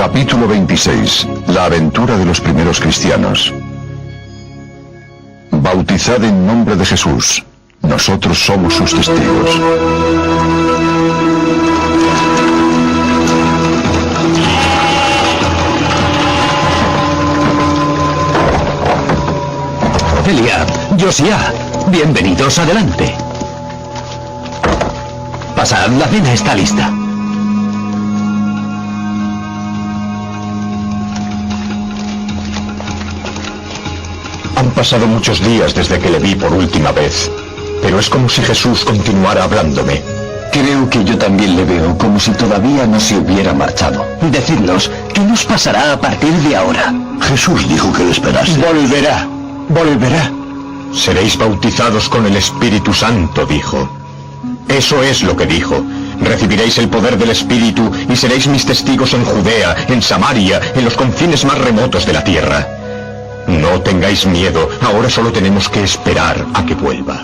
Capítulo 26. La aventura de los primeros cristianos. Bautizad en nombre de Jesús. Nosotros somos sus testigos. Eliab, Josiah, bienvenidos, adelante. Pasad, la cena está lista. Han pasado muchos días desde que le vi por última vez, pero es como si Jesús continuara hablándome. Creo que yo también le veo como si todavía no se hubiera marchado. Decidnos, ¿qué nos pasará a partir de ahora? Jesús dijo que le esperase. Volverá. Seréis bautizados con el Espíritu Santo, dijo. Eso es lo que dijo. Recibiréis el poder del Espíritu y seréis mis testigos en Judea, en Samaria, en los confines más remotos de la tierra. No tengáis miedo, ahora solo tenemos que esperar a que vuelva.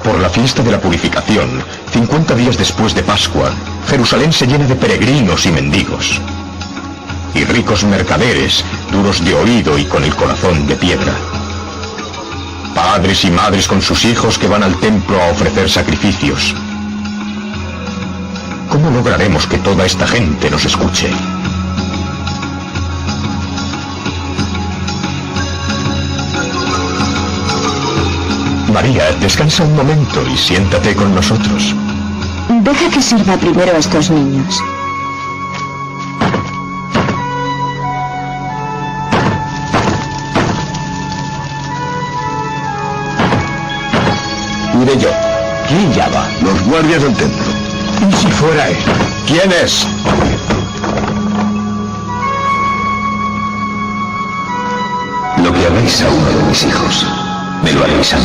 Por la fiesta de la purificación, 50 días después de Pascua, Jerusalén se llena de peregrinos y mendigos. Y ricos mercaderes, duros de oído y con el corazón de piedra. Padres y madres con sus hijos que van al templo a ofrecer sacrificios. ¿Cómo lograremos que toda esta gente nos escuche? María, descansa un momento y siéntate con nosotros. Deja que sirva primero a estos niños. Iré yo. ¿Quién llama? Los guardias del templo. ¿Y si fuera él? ¿Quién es? Lo que hagáis a uno de mis hijos, me lo haréis a mí.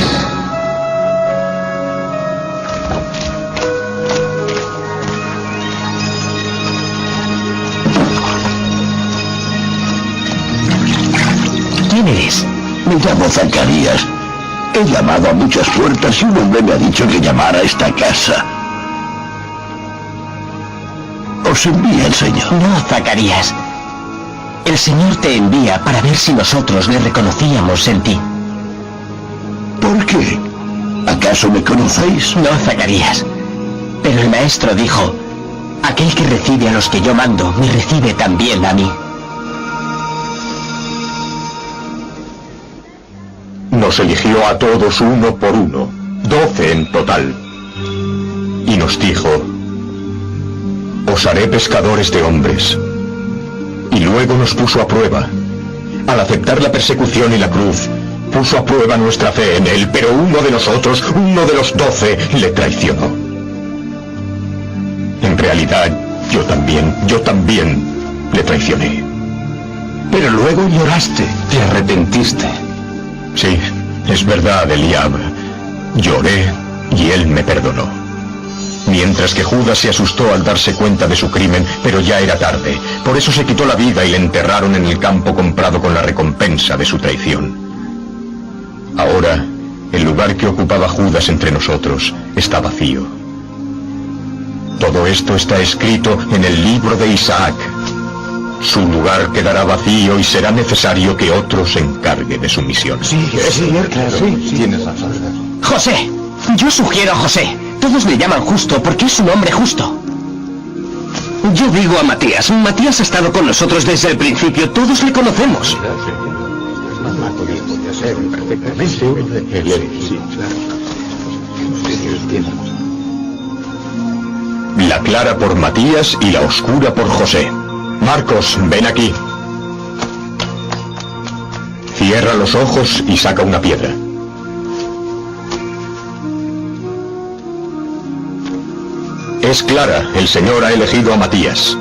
¿Quién eres? Me llamo Zacarías. He llamado a muchas puertas y un hombre me ha dicho que llamara a esta casa. Os envía el Señor. No, Zacarías. El Señor te envía para ver si nosotros le reconocíamos en ti. ¿Por qué? ¿Acaso me conocéis? No, Zacarías. Pero el Maestro dijo, aquel que recibe a los que yo mando, me recibe también a mí. Nos eligió a todos uno por uno, 12 en total. Y nos dijo, os haré pescadores de hombres. Y luego nos puso a prueba. Al aceptar la persecución y la cruz, puso a prueba nuestra fe en él, pero uno de nosotros, uno de los 12, le traicionó. En realidad, yo también le traicioné. Pero luego lloraste. Te arrepentiste. Sí, es verdad, Eliab. Lloré y él me perdonó. Mientras que Judas se asustó al darse cuenta de su crimen, pero ya era tarde. Por eso se quitó la vida y le enterraron en el campo comprado con la recompensa de su traición. Ahora, el lugar que ocupaba Judas entre nosotros está vacío. Todo esto está escrito en el libro de Isaac. Su lugar quedará vacío y será necesario que otro se encargue de su misión. Sí, claro. Sí. Tienes razón. José. Yo sugiero a José. Todos le llaman Justo porque es un hombre justo. Yo digo a Matías. Matías ha estado con nosotros desde el principio. Todos le conocemos. La clara por Matías y la oscura por José. Marcos, ven aquí. Cierra los ojos y saca una piedra. Es clara, el Señor ha elegido a Matías.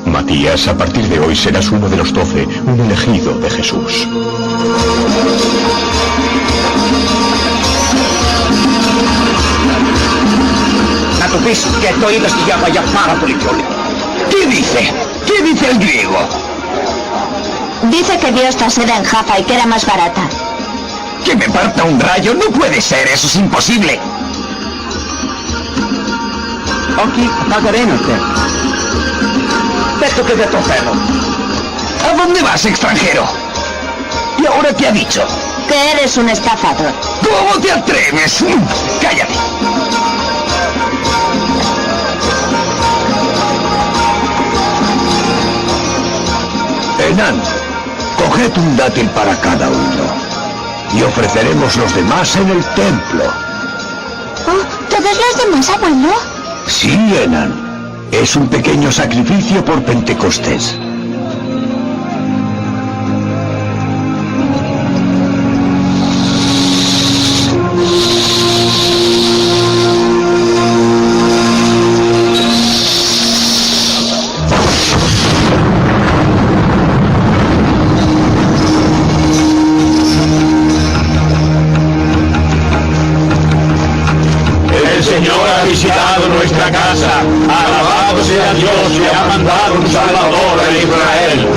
Matías, a partir de hoy serás uno de los 12, un elegido de Jesús. A tu piso, que estoy investigando allá para policía. ¿Qué dice? ¿Qué dice el griego? Dice que vio esta seda en Jaffa y que era más barata. ¿Que me parta un rayo? No puede ser, eso es imposible. Aquí Nazareno, te. Esto que de tocero. ¿A dónde vas, extranjero? ¿Y ahora qué ha dicho? Que eres un estafador. ¿Cómo te atreves? Cállate. Enano, coged un dátil para cada uno. Y ofreceremos los demás en el templo. Oh, ¿todos los demás, abuelo? Sí, Enan. Es un pequeño sacrificio por Pentecostés. El Señor ha visitado nuestra casa. Alabado sea Dios que ha mandado un Salvador a Israel.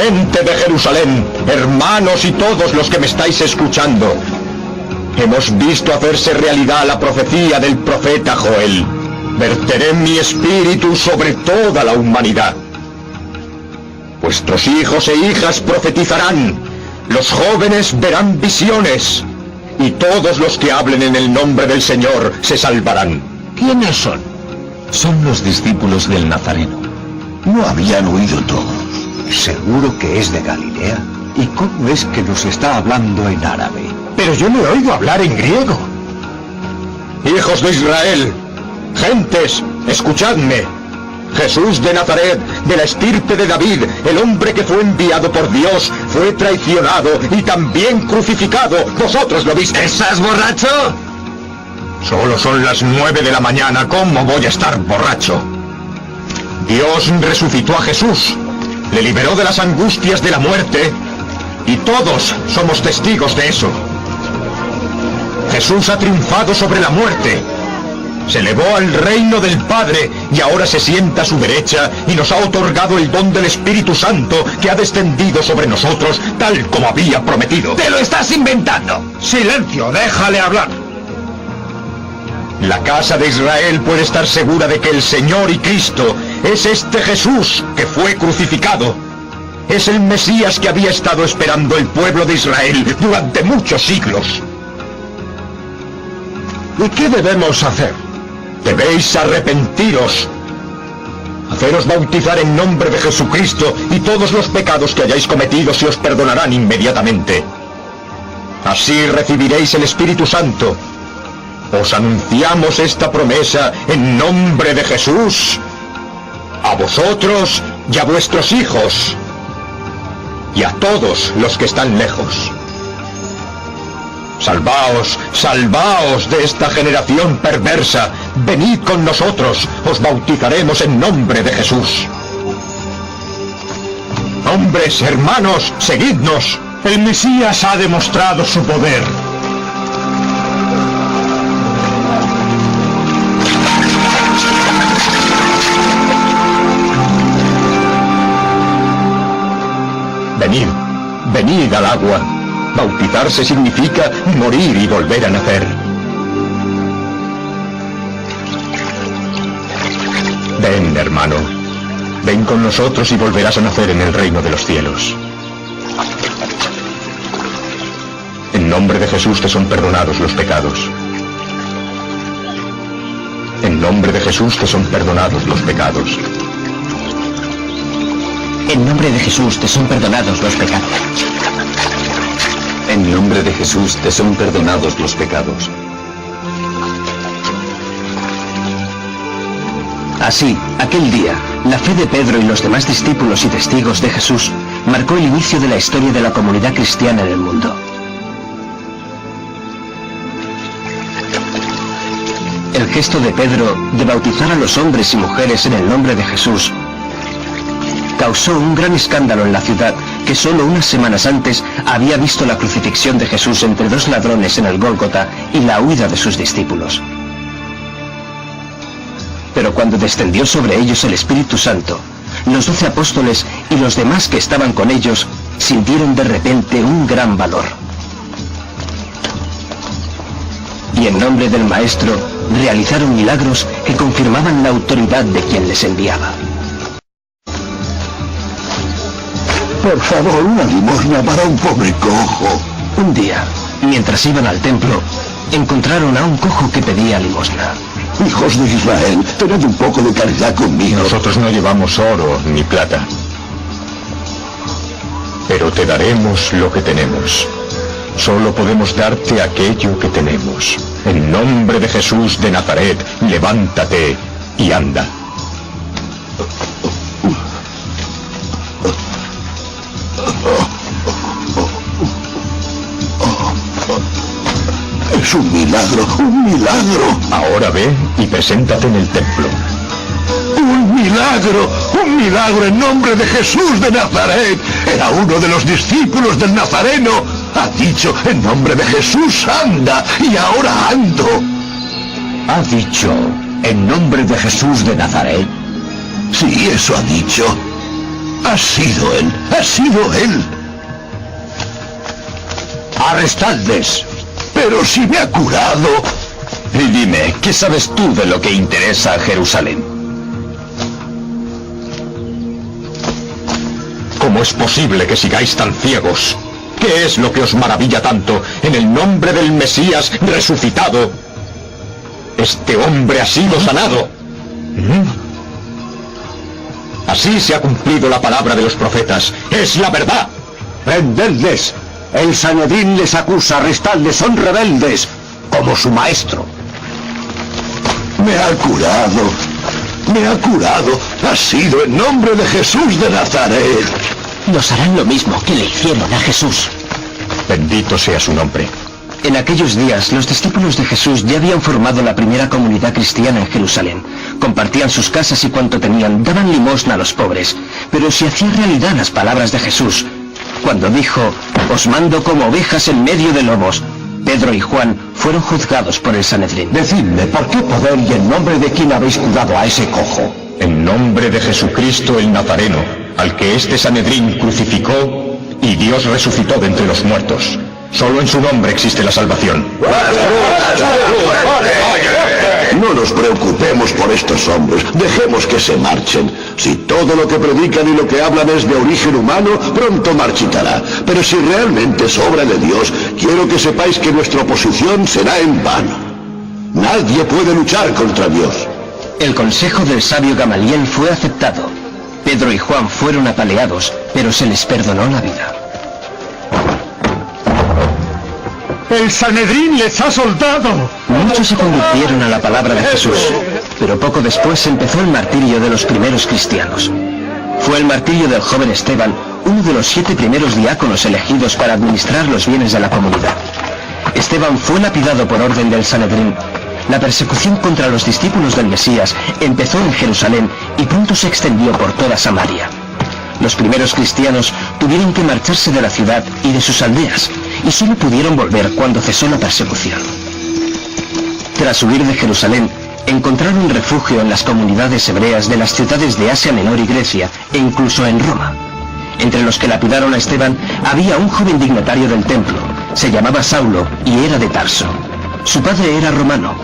Gente de Jerusalén, hermanos y todos los que me estáis escuchando, hemos visto hacerse realidad la profecía del profeta Joel. Verteré mi espíritu sobre toda la humanidad. Vuestros hijos e hijas profetizarán, los jóvenes verán visiones, y todos los que hablen en el nombre del Señor se salvarán. ¿Quiénes son? Son los discípulos del Nazareno. ¿No habían huido todos? Seguro que es de Galilea. ¿Y cómo es que nos está hablando en árabe? Pero yo le oigo hablar en griego. Hijos de Israel, gentes, escuchadme. Jesús de Nazaret, de la estirpe de David, el hombre que fue enviado por Dios, fue traicionado y también crucificado. ¿Vosotros lo visteis? ¿Estás borracho? Solo son las 9 de la mañana. ¿Cómo voy a estar borracho? Dios resucitó a Jesús, le liberó de las angustias de la muerte, y todos somos testigos de eso. Jesús ha triunfado sobre la muerte. Se elevó al reino del Padre y ahora se sienta a su derecha y nos ha otorgado el don del Espíritu Santo que ha descendido sobre nosotros tal como había prometido. ¡Te lo estás inventando! ¡Silencio! ¡Déjale hablar! La casa de Israel puede estar segura de que el Señor y Cristo es este Jesús que fue crucificado. Es el Mesías que había estado esperando el pueblo de Israel durante muchos siglos. ¿Y qué debemos hacer? Debéis arrepentiros. Haceros bautizar en nombre de Jesucristo y todos los pecados que hayáis cometido se os perdonarán inmediatamente. Así recibiréis el Espíritu Santo. Os anunciamos esta promesa en nombre de Jesús, a vosotros y a vuestros hijos, y a todos los que están lejos. Salvaos, salvaos de esta generación perversa. Venid con nosotros, os bautizaremos en nombre de Jesús. Hombres, hermanos, seguidnos. El Mesías ha demostrado su poder. Venid, venid al agua. Bautizarse significa morir y volver a nacer. Ven, hermano. Ven con nosotros y volverás a nacer en el reino de los cielos. En nombre de Jesús te son perdonados los pecados. En nombre de Jesús te son perdonados los pecados. En nombre de Jesús te son perdonados los pecados. En nombre de Jesús te son perdonados los pecados. Así, aquel día, la fe de Pedro y los demás discípulos y testigos de Jesús marcó el inicio de la historia de la comunidad cristiana en el mundo. El gesto de Pedro de bautizar a los hombres y mujeres en el nombre de Jesús causó un gran escándalo en la ciudad que solo unas semanas antes había visto la crucifixión de Jesús entre dos ladrones en el Gólgota y la huida de sus discípulos. Pero cuando descendió sobre ellos el Espíritu Santo, los 12 apóstoles y los demás que estaban con ellos sintieron de repente un gran valor. Y y en nombre del Maestro realizaron milagros que confirmaban la autoridad de quien les enviaba. Por favor, una limosna para un pobre cojo. Un día, mientras iban al templo, encontraron a un cojo que pedía limosna. Hijos de Israel, tened un poco de caridad conmigo. Nosotros no llevamos oro ni plata, pero te daremos lo que tenemos. Solo podemos darte aquello que tenemos. En nombre de Jesús de Nazaret, levántate y anda. Es un milagro, un milagro. Ahora ve y preséntate en el templo. ¡Un milagro en nombre de Jesús de Nazaret! Era uno de los discípulos del Nazareno. Ha dicho, en nombre de Jesús, anda, y ahora ando. ¿Ha dicho, en nombre de Jesús de Nazaret? Sí, eso ha dicho. Ha sido él, ha sido él. ¡Arrestadles! Pero si me ha curado. Y dime, ¿qué sabes tú de lo que interesa a Jerusalén? ¿Cómo es posible que sigáis tan ciegos? ¿Qué es lo que os maravilla tanto en el nombre del Mesías resucitado? Este hombre ha sido sanado. Así se ha cumplido la palabra de los profetas. ¡Es la verdad! ¡Prendedles! El Sanedrín les acusa, arrestadles, son rebeldes, como su maestro. Me ha curado. Me ha curado. Ha sido en nombre de Jesús de Nazaret. Nos harán lo mismo que le hicieron a Jesús. Bendito sea su nombre. En aquellos días, los discípulos de Jesús ya habían formado la primera comunidad cristiana en Jerusalén. Compartían sus casas y cuanto tenían, daban limosna a los pobres. Pero se hacía realidad las palabras de Jesús, cuando dijo, os mando como ovejas en medio de lobos. Pedro y Juan fueron juzgados por el Sanedrín. Decidme, ¿por qué poder y en nombre de quién habéis curado a ese cojo? En nombre de Jesucristo el Nazareno, al que este Sanedrín crucificó y Dios resucitó de entre los muertos. Solo en su nombre existe la salvación. No nos preocupemos por estos hombres, dejemos que se marchen. Si todo lo que predican y lo que hablan es de origen humano, pronto marchitará. Pero si realmente es obra de Dios, quiero que sepáis que nuestra oposición será en vano. Nadie puede luchar contra Dios. El consejo del sabio Gamaliel fue aceptado. Pedro y Juan fueron apaleados, pero se les perdonó la vida. ¡El Sanedrín les ha soltado! Muchos se convirtieron a la palabra de Jesús, pero poco después empezó el martirio de los primeros cristianos. Fue el martirio del joven Esteban, uno de los 7 primeros diáconos elegidos para administrar los bienes de la comunidad. Esteban fue lapidado por orden del Sanedrín. La persecución contra los discípulos del Mesías empezó en Jerusalén y pronto se extendió por toda Samaria. Los primeros cristianos tuvieron que marcharse de la ciudad y de sus aldeas, y solo pudieron volver cuando cesó la persecución. Tras huir de Jerusalén, encontraron refugio en las comunidades hebreas de las ciudades de Asia Menor y Grecia, e incluso en Roma. Entre los que lapidaron a Esteban había un joven dignatario del templo. Se llamaba Saulo y era de Tarso. Su padre era romano.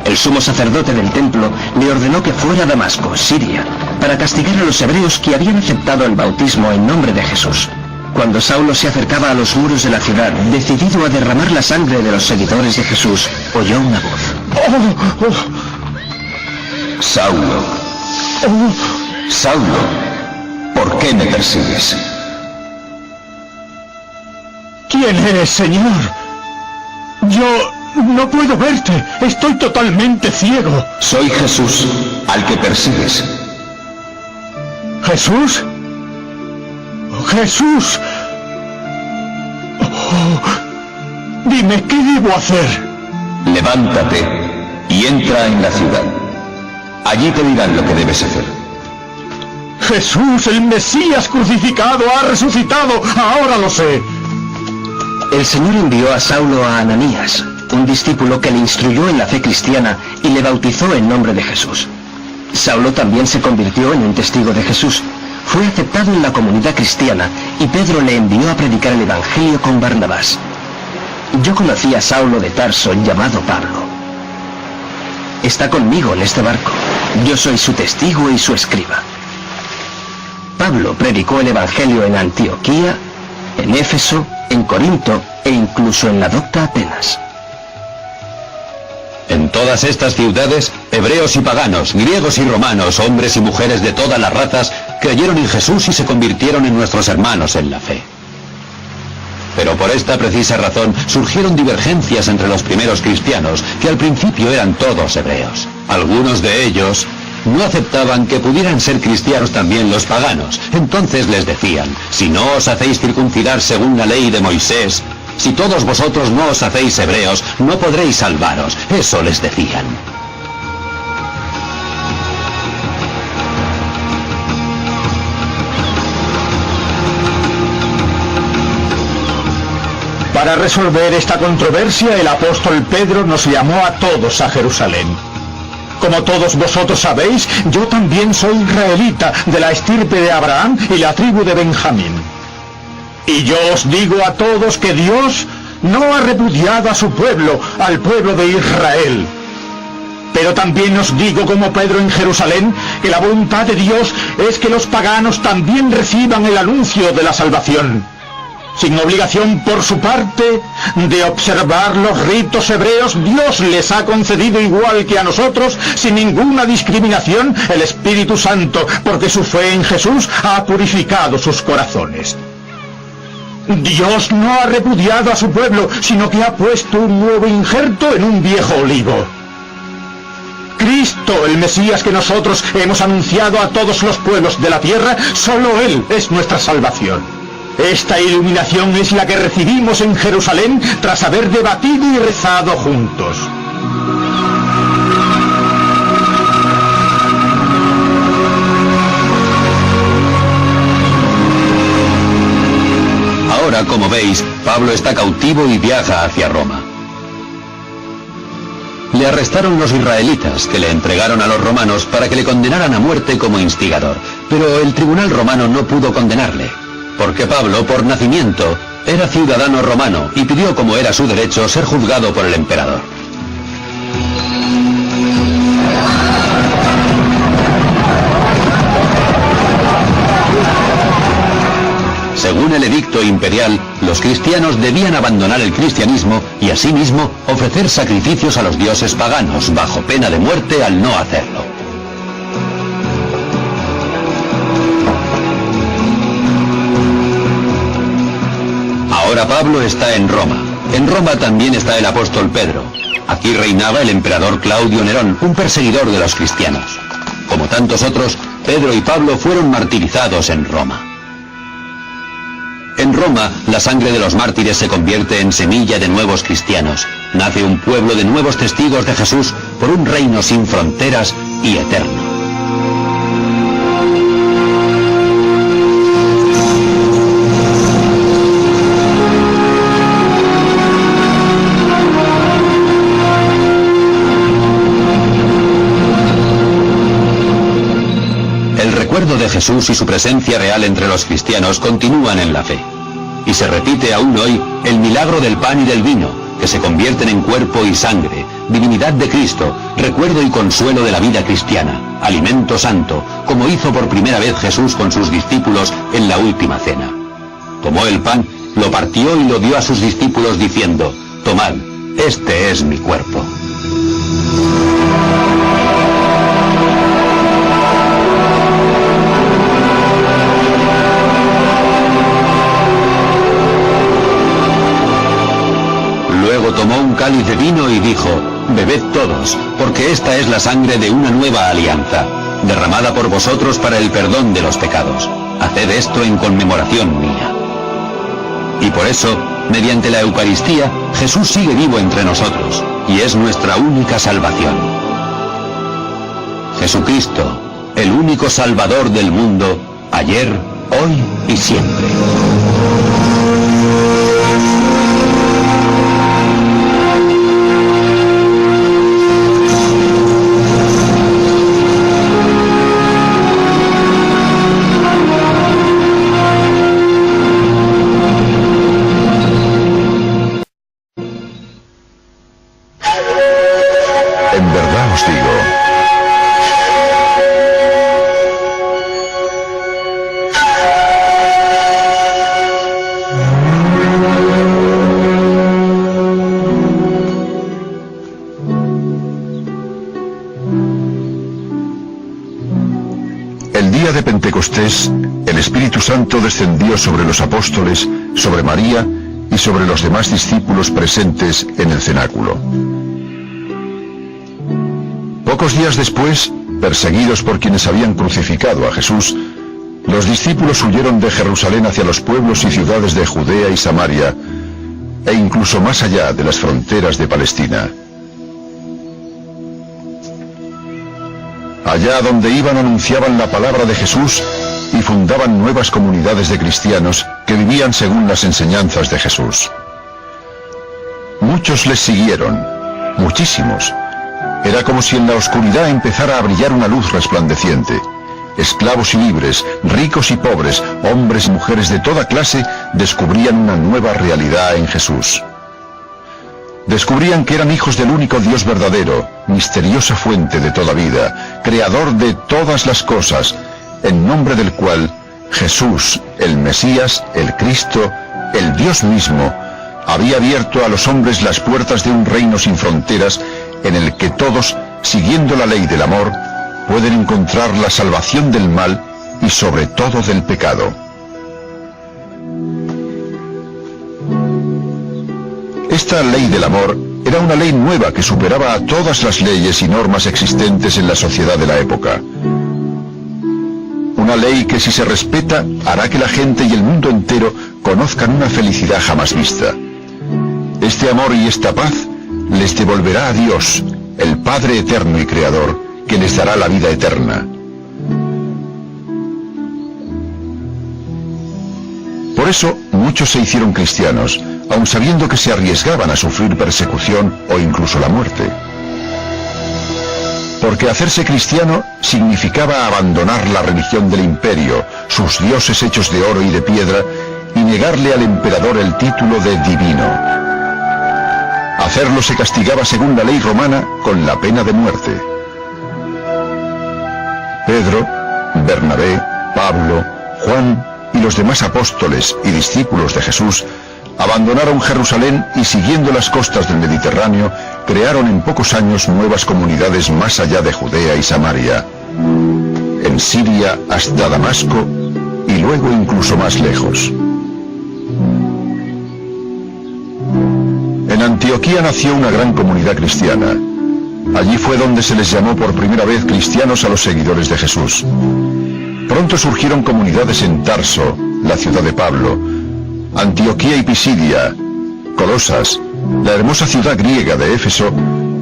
El sumo sacerdote del templo le ordenó que fuera a Damasco, Siria, para castigar a los hebreos que habían aceptado el bautismo en nombre de Jesús. Cuando Saulo se acercaba a los muros de la ciudad, decidido a derramar la sangre de los seguidores de Jesús, oyó una voz. Saulo, Saulo, ¿por qué me persigues? ¿Quién eres, Señor? Yo no puedo verte. Estoy totalmente ciego. Soy Jesús, al que persigues. ¿Jesús? ¡Jesús! Oh, dime, ¿qué debo hacer? Levántate y entra en la ciudad. Allí te dirán lo que debes hacer. Jesús, el Mesías crucificado, ha resucitado. Ahora lo sé. El Señor envió a Saulo a Ananías, un discípulo que le instruyó en la fe cristiana y le bautizó en nombre de Jesús. Saulo también se convirtió en un testigo de Jesús. Fue aceptado en la comunidad cristiana y Pedro le envió a predicar el Evangelio con Barnabás. Yo conocí a Saulo de Tarso, llamado Pablo. está conmigo en este barco. Yo soy su testigo y su escriba. Pablo predicó el Evangelio en Antioquía, en Éfeso, en Corinto e incluso en la docta Atenas. En todas estas ciudades, hebreos y paganos, griegos y romanos, hombres y mujeres de todas las razas, creyeron en Jesús y se convirtieron en nuestros hermanos en la fe. Pero por esta precisa razón surgieron divergencias entre los primeros cristianos, que al principio eran todos hebreos. Algunos de ellos no aceptaban que pudieran ser cristianos también los paganos. Entonces les decían: si no os hacéis circuncidar según la ley de Moisés, si todos vosotros no os hacéis hebreos, no podréis salvaros. Eso les decían. Para resolver esta controversia, el apóstol Pedro nos llamó a todos a Jerusalén. Como todos vosotros sabéis, yo también soy israelita, de la estirpe de Abraham y la tribu de Benjamín. Y yo os digo a todos que Dios no ha repudiado a su pueblo, al pueblo de Israel. Pero también os digo, como Pedro en Jerusalén, que la voluntad de Dios es que los paganos también reciban el anuncio de la salvación, sin obligación por su parte de observar los ritos hebreos. Dios les ha concedido, igual que a nosotros, sin ninguna discriminación, el Espíritu Santo, porque su fe en Jesús ha purificado sus corazones. Dios no ha repudiado a su pueblo, sino que ha puesto un nuevo injerto en un viejo olivo. Cristo, el Mesías que nosotros hemos anunciado a todos los pueblos de la tierra, solo Él es nuestra salvación. Esta iluminación es la que recibimos en Jerusalén tras haber debatido y rezado juntos. Ahora, como veis, Pablo está cautivo y viaja hacia Roma. Le arrestaron los israelitas, que le entregaron a los romanos para que le condenaran a muerte como instigador. Pero el tribunal romano no pudo condenarle, porque Pablo, por nacimiento, era ciudadano romano y pidió, como era su derecho, ser juzgado por el emperador. Según el edicto imperial, los cristianos debían abandonar el cristianismo y asimismo ofrecer sacrificios a los dioses paganos, bajo pena de muerte al no hacerlo. Ahora Pablo está en Roma. En Roma también está el apóstol Pedro. Aquí reinaba el emperador Claudio Nerón, un perseguidor de los cristianos. Como tantos otros, Pedro y Pablo fueron martirizados en Roma. En Roma, la sangre de los mártires se convierte en semilla de nuevos cristianos. Nace un pueblo de nuevos testigos de Jesús por un reino sin fronteras y eterno. El recuerdo de Jesús y su presencia real entre los cristianos continúan en la fe. Y se repite aún hoy el milagro del pan y del vino, que se convierten en cuerpo y sangre, divinidad de Cristo, recuerdo y consuelo de la vida cristiana, alimento santo, como hizo por primera vez Jesús con sus discípulos en la última cena. Tomó el pan, lo partió y lo dio a sus discípulos diciendo: tomad, este es mi cuerpo. Luego tomó un cáliz de vino y dijo: bebed todos, porque esta es la sangre de una nueva alianza, derramada por vosotros para el perdón de los pecados. Haced esto en conmemoración mía. Y por eso, mediante la Eucaristía, Jesús sigue vivo entre nosotros, y es nuestra única salvación. Jesucristo, el único Salvador del mundo, ayer, hoy y siempre. En verdad os digo. El día de Pentecostés, el Espíritu Santo descendió sobre los apóstoles, sobre María y sobre los demás discípulos presentes en el cenáculo. Pocos días después, perseguidos por quienes habían crucificado a Jesús, los discípulos huyeron de Jerusalén hacia los pueblos y ciudades de Judea y Samaria, e incluso más allá de las fronteras de Palestina. Allá donde iban anunciaban la palabra de Jesús y fundaban nuevas comunidades de cristianos que vivían según las enseñanzas de Jesús. Muchos les siguieron, muchísimos. Era como si en la oscuridad empezara a brillar una luz resplandeciente. Esclavos y libres, ricos y pobres, hombres y mujeres de toda clase descubrían una nueva realidad en Jesús. Descubrían que eran hijos del único Dios verdadero, misteriosa fuente de toda vida, creador de todas las cosas, en nombre del cual Jesús, el Mesías, el Cristo, el Dios mismo, había abierto a los hombres las puertas de un reino sin fronteras en el que todos, siguiendo la ley del amor, pueden encontrar la salvación del mal y sobre todo del pecado. Esta ley del amor era una ley nueva que superaba a todas las leyes y normas existentes en la sociedad de la época. Una ley que, si se respeta, hará que la gente y el mundo entero conozcan una felicidad jamás vista. Este amor y esta paz les devolverá a Dios, el Padre eterno y Creador, que les dará la vida eterna. Por eso, muchos se hicieron cristianos, aun sabiendo que se arriesgaban a sufrir persecución o incluso la muerte. Porque hacerse cristiano significaba abandonar la religión del imperio, sus dioses hechos de oro y de piedra, y negarle al emperador el título de divino. Hacerlo se castigaba según la ley romana con la pena de muerte. Pedro, Bernabé, Pablo, Juan y los demás apóstoles y discípulos de Jesús abandonaron Jerusalén y, siguiendo las costas del Mediterráneo, crearon en pocos años nuevas comunidades más allá de Judea y Samaria, en Siria hasta Damasco y luego incluso más lejos. En Antioquía nació una gran comunidad cristiana. Allí fue donde se les llamó por primera vez cristianos a los seguidores de Jesús. Pronto surgieron comunidades en Tarso, la ciudad de Pablo, Antioquía y Pisidia, Colosas, la hermosa ciudad griega de Éfeso,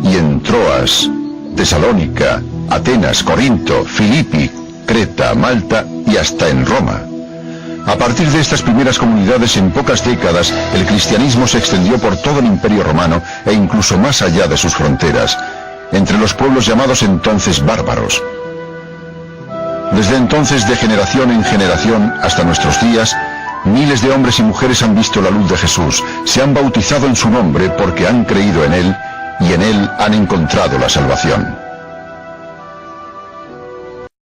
y en Troas, Tesalónica, Atenas, Corinto, Filipi, Creta, Malta y hasta en Roma. A partir de estas primeras comunidades, en pocas décadas, el cristianismo se extendió por todo el Imperio Romano e incluso más allá de sus fronteras, entre los pueblos llamados entonces bárbaros. Desde entonces, de generación en generación hasta nuestros días, miles de hombres y mujeres han visto la luz de Jesús, se han bautizado en su nombre porque han creído en Él y en Él han encontrado la salvación.